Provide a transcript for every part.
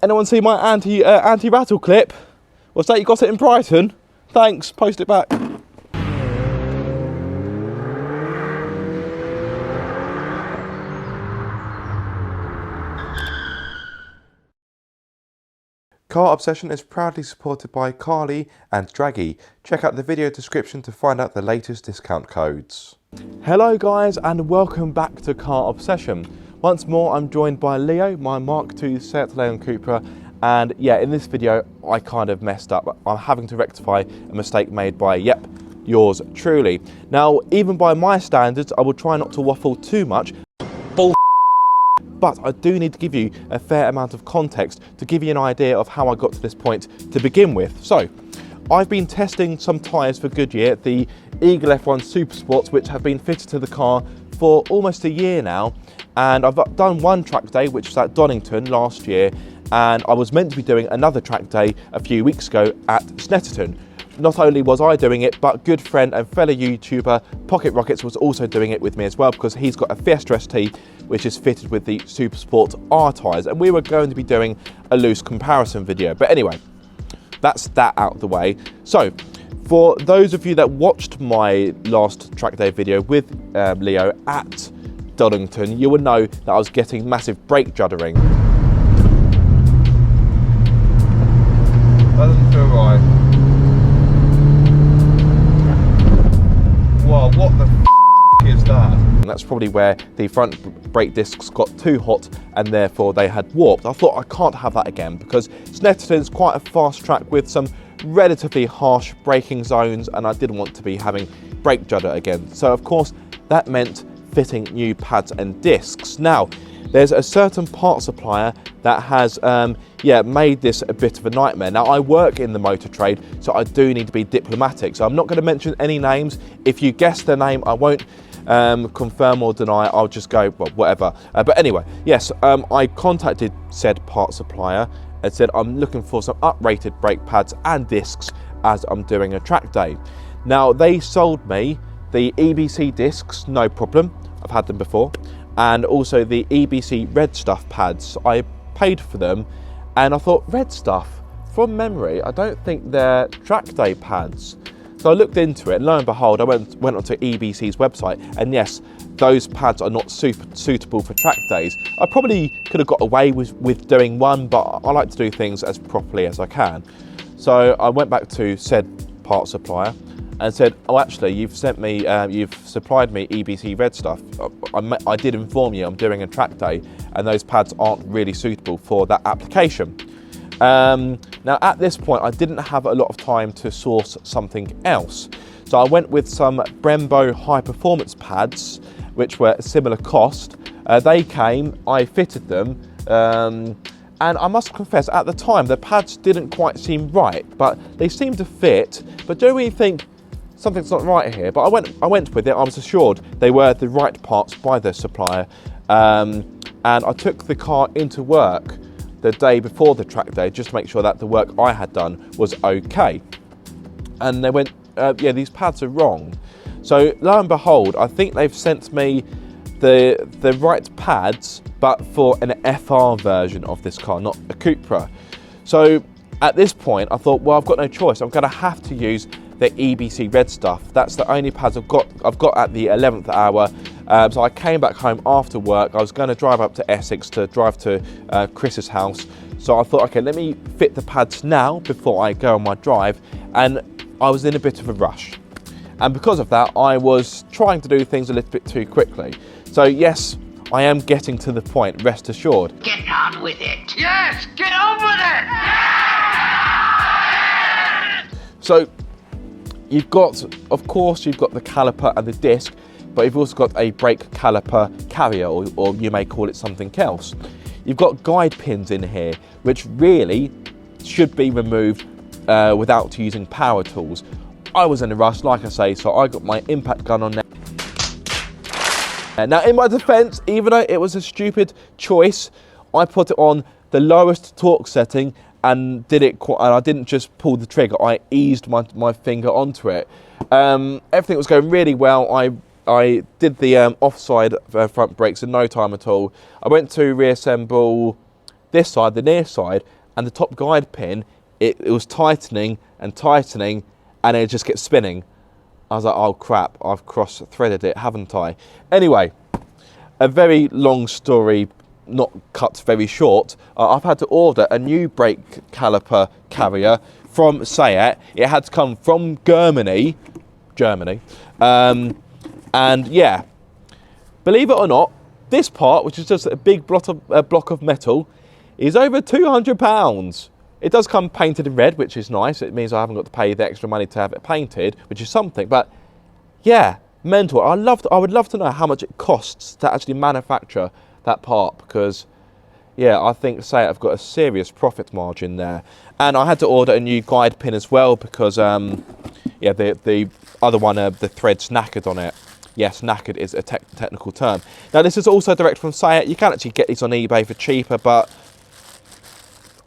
Anyone see my anti-rattle clip? What's that, you got it in Brighton? Thanks, post it back. Car Obsession is proudly supported by Carly and Trackday. Check out the video description to find out the latest discount codes. Hello guys, and welcome back to Car Obsession. Once more I'm joined by Leo, my Mk2 SEAT Leon Cupra, and yeah, in this video I kind of messed up. I'm having to rectify a mistake made by, yep, yours truly. Now, even by my standards, I will try not to waffle too much. But I do need to give you a fair amount of context to give you an idea of how I got to this point to begin with. So, I've been testing some tyres for Goodyear, the Eagle F1 Super Sports, which have been fitted to the car for almost a year now. And I've done one track day, which was at Donington last year, and I was meant to be doing another track day a few weeks ago at Snetterton. Not only was I doing it, but good friend and fellow YouTuber Pocket Rockets was also doing it with me as well, because he's got a Fiesta ST which is fitted with the Super Sport R tyres, and we were going to be doing a loose comparison video. But anyway, that's that out of the way. So, for those of you that watched my last track day video with Leo at Donington, you will know that I was getting massive brake juddering. Doesn't feel right. Whoa, what the f is that? And that's probably where the front brake discs got too hot and therefore they had warped. I thought I can't have that again, because Snetterton's quite a fast track with some relatively harsh braking zones, and I didn't want to be having brake judder again. So of course that meant fitting new pads and discs. Now, there's a certain part supplier that has made this a bit of a nightmare. Now, I work in the motor trade, so I do need to be diplomatic. So I'm not going to mention any names. If you guess the name, I won't confirm or deny. I'll just go, well, whatever. But anyway, yes, I contacted said part supplier and said I'm looking for some uprated brake pads and discs as I'm doing a track day. Now, they sold me the EBC discs, no problem. I've had them before. And also the EBC Red Stuff pads. I paid for them, and I thought, Red Stuff, from memory, I don't think they're Trackday pads. So I looked into it, and lo and behold, I went onto EBC's website, and yes, those pads are not suitable for track days. I probably could have got away with doing one, but I like to do things as properly as I can. So I went back to said part supplier and said, oh, actually, you've supplied me EBC Red Stuff. I did inform you I'm doing a track day, and those pads aren't really suitable for that application. Now, at this point, I didn't have a lot of time to source something else. So I went with some Brembo high performance pads, which were a similar cost. They came, I fitted them, and I must confess, at the time, the pads didn't quite seem right, but they seemed to fit. But do we think something's not right here? But I went with it. I was assured they were the right parts by the supplier, and I took the car into work the day before the track day just to make sure that the work I had done was okay. And they went, yeah, these pads are wrong. So lo and behold, I think they've sent me the right pads, but for an FR version of this car, not a Cupra. So at this point, I thought, well, I've got no choice. I'm going to have to use the EBC Red Stuff. That's the only pads I've got at the 11th hour. So I came back home after work. I was going to drive up to Essex to drive to Chris's house. So I thought, okay, let me fit the pads now before I go on my drive. And I was in a bit of a rush. And because of that, I was trying to do things a little bit too quickly. So yes, I am getting to the point, rest assured. Get on with it. Yes, get on with it. So you've got, of course, you've got the caliper and the disc, but you've also got a brake caliper carrier, or you may call it something else. You've got guide pins in here, which really should be removed without using power tools. I was in a rush, like I say, so I got my impact gun on there. Now, in my defense, even though it was a stupid choice, I put it on the lowest torque setting and and I didn't just pull the trigger, I eased my finger onto it. Everything was going really well. I did the offside front brakes in no time at all. I went to reassemble this side, the near side, and the top guide pin, it was tightening and tightening, and it just gets spinning. I was like, oh crap, I've cross-threaded it, haven't I? Anyway, a very long story, not cut very short. I've had to order a new brake caliper carrier from SEAT. It had to come from Germany. And yeah, believe it or not, this part, which is just a big block of metal, is over £200. It does come painted in red, which is nice. It means I haven't got to pay the extra money to have it painted, which is something. But yeah, mental. I would love to know how much it costs to actually manufacture that part, because yeah, I think SEAT have got a serious profit margin there. And I had to order a new guide pin as well, because yeah, the other one, the thread's knackered on it. Yes, knackered is a technical term. Now, this is also direct from SEAT. You can actually get these on eBay for cheaper, but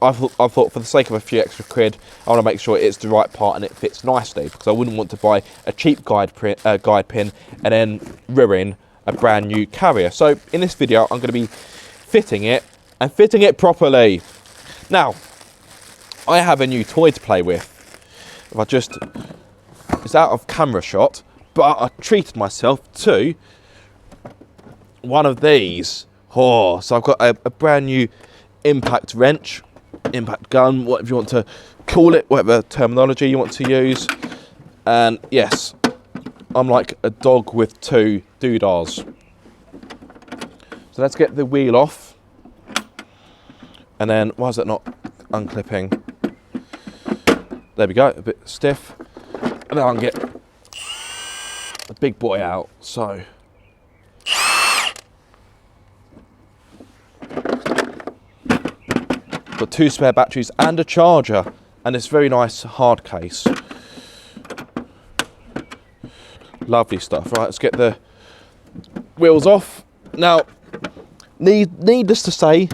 I thought for the sake of a few extra quid, I want to make sure it's the right part and it fits nicely, because I wouldn't want to buy a cheap guide pin and then ruin a brand new carrier. So in this video, I'm going to be fitting it and fitting it properly. Now, I have a new toy to play with. It's out of camera shot, but I treated myself to one of these. Oh, so I've got a brand new impact wrench, impact gun, whatever you want to call it, whatever terminology you want to use. And yes, I'm like a dog with two doodahs. So let's get the wheel off. And then, why is it not unclipping? There we go, a bit stiff. And then I can get the big boy out, so. Got 2 spare batteries and a charger, and this very nice hard case. Lovely stuff. Right, let's get the wheels off. Now, needless to say,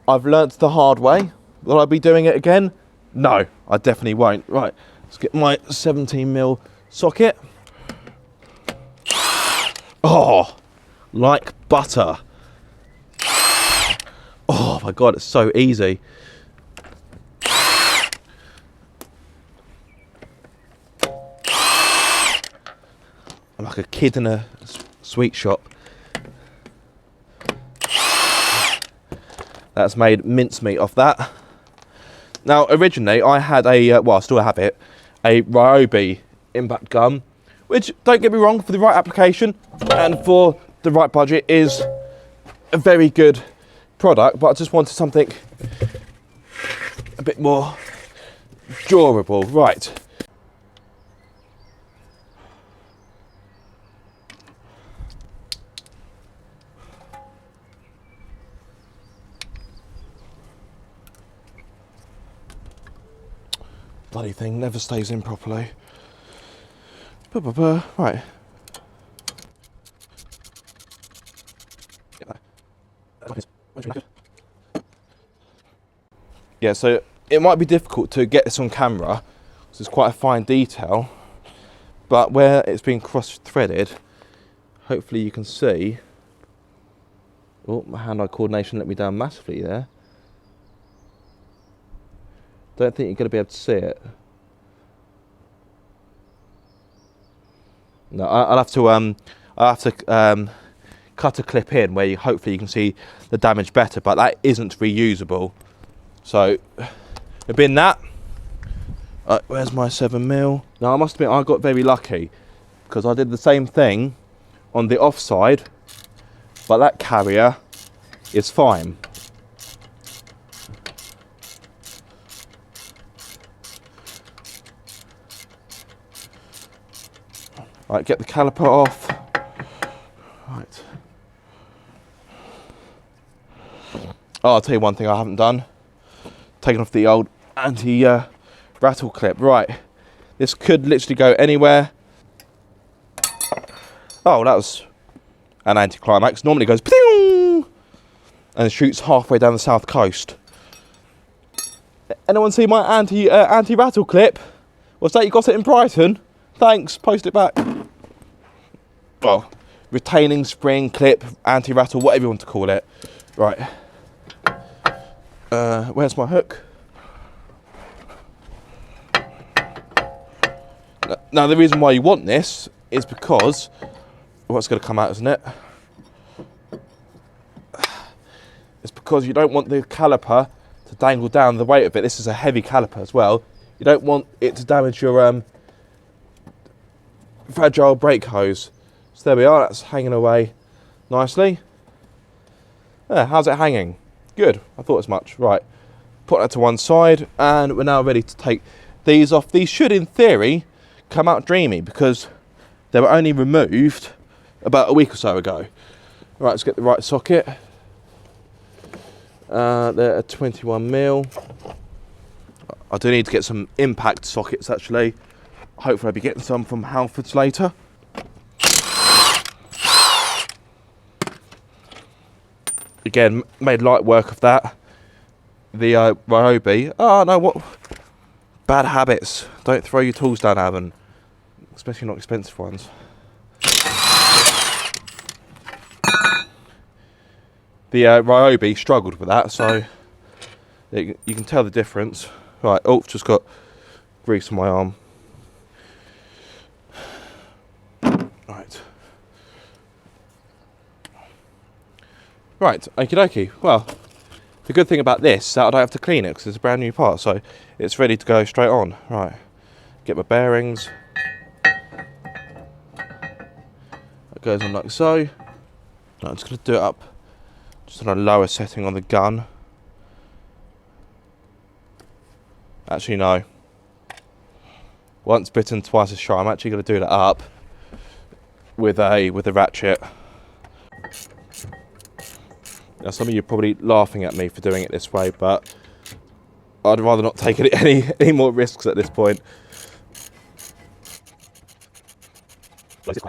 I've learnt the hard way. Will I be doing it again? No, I definitely won't. Right, let's get my 17mm socket. Oh, like butter. Oh my God, it's so easy. I'm like a kid in a sweet shop. That's made mincemeat off that. Now, originally I had well, I still have it, a Ryobi impact gun, which, don't get me wrong, for the right application and for the right budget is a very good product, but I just wanted something a bit more durable. Right. Bloody thing never stays in properly. Right. Yeah, so it might be difficult to get this on camera because it's quite a fine detail, but where it's been cross-threaded, hopefully you can see. Oh, my hand-eye coordination let me down massively there. Don't think you're going to be able to see it. No, I'll have to cut a clip in where hopefully you can see the damage better, but that isn't reusable. So, bin that. Where's my 7mm? Now, I must admit, I got very lucky because I did the same thing on the offside, but that carrier is fine. Right, get the caliper off. Right. Oh, I'll tell you one thing I haven't done. Taken off the old anti-rattle clip. Right. This could literally go anywhere. Oh, that was an anticlimax. Normally it goes ping and shoots halfway down the south coast. Anyone see my anti-rattle clip? What's that? You got it in Brighton? Thanks, post it back. Well, retaining spring clip, anti-rattle, whatever you want to call it. Right. Where's my hook? Now the reason why you want this is because what's going to come out, isn't it? It's because you don't want the caliper to dangle down the weight of it. This is a heavy caliper as well. You don't want it to damage your fragile brake hose. So there we are, that's hanging away nicely. Yeah, how's it hanging? Good, I thought as much. Right, put that to one side, and we're now ready to take these off. These should, in theory, come out dreamy because they were only removed about a week or so ago. Right, let's get the right socket. They're a 21mm. I do need to get some impact sockets actually. Hopefully I'll be getting some from Halfords later. Again, made light work of that. The Ryobi. Oh no, what? Bad habits. Don't throw your tools down, Evan. Especially not expensive ones. The Ryobi struggled with that, so you can tell the difference. Right, oh, just got grease on my arm. Right. Right, okie dokie. Well, the good thing about this is that I don't have to clean it because it's a brand new part, so it's ready to go straight on. Right, get my bearings. That goes on like so. Right, I'm just going to do it up just on a lower setting on the gun. Actually, no. Once bitten, twice as shy. I'm actually going to do that up with a ratchet. Now, some of you are probably laughing at me for doing it this way, but I'd rather not take any more risks at this point. Right,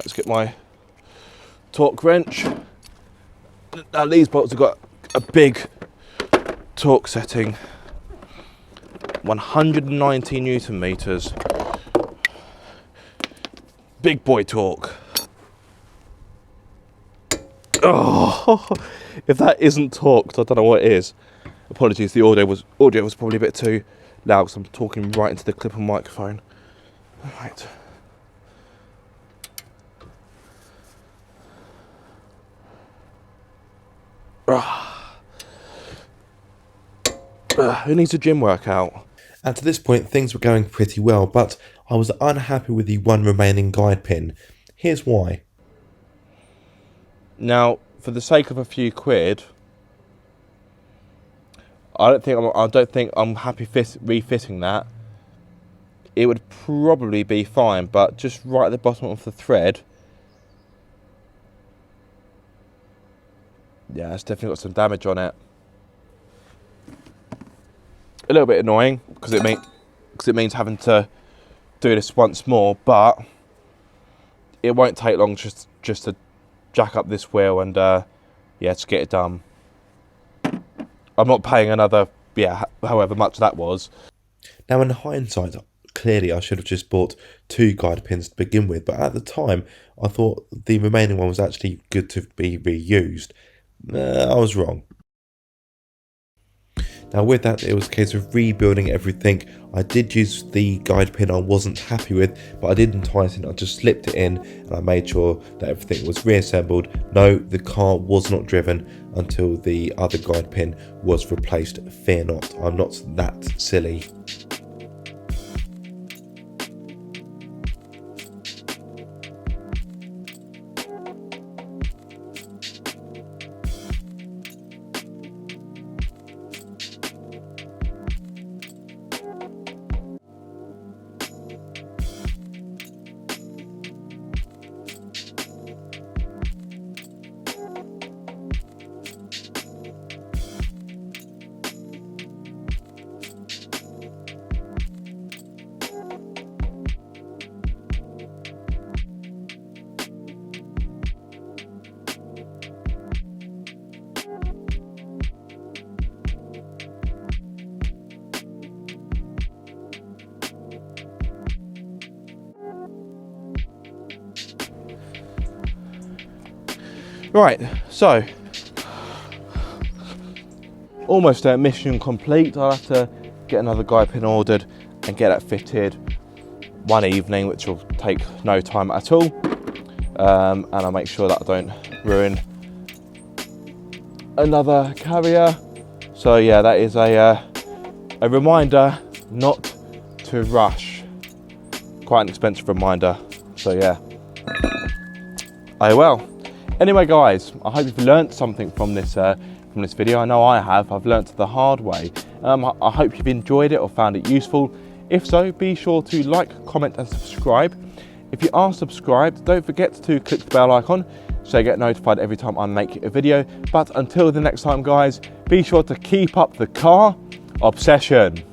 let's get my torque wrench. Now these bolts have got a big torque setting, 190 Newton meters. Big boy torque. Oh, if that isn't torqued, I don't know what is. Apologies, the audio was probably a bit too loud because I'm talking right into the clip-on microphone. Right. Who needs a gym workout? And to this point things were going pretty well, but I was unhappy with the one remaining guide pin. Here's why. Now, for the sake of a few quid, I don't think I'm happy refitting that. It would probably be fine, but just right at the bottom of the thread, yeah, it's definitely got some damage on it. A little bit annoying because it means having to do this once more, but it won't take long just to jack up this wheel and yeah, to get it done. I'm not paying another, yeah, however much that was. Now in hindsight, clearly I should have just bought 2 guide pins to begin with, but at the time I thought the remaining one was actually good to be reused. I was wrong. Now with that, it was a case of rebuilding everything. I did use the guide pin I wasn't happy with, but I didn't tighten it. I just slipped it in and I made sure that everything was reassembled. No, the car was not driven until the other guide pin was replaced. Fear not, I'm not that silly. Right, so almost mission complete. I'll have to get another guide pin ordered and get that fitted one evening, which will take no time at all. And I'll make sure that I don't ruin another carrier. So yeah, that is a reminder not to rush. Quite an expensive reminder. So yeah. Oh well. Anyway, guys, I hope you've learnt something from this video. I know I have. I've learnt the hard way. I hope you've enjoyed it or found it useful. If so, be sure to like, comment and subscribe. If you are subscribed, don't forget to click the bell icon so you get notified every time I make a video. But until the next time, guys, be sure to keep up the car obsession.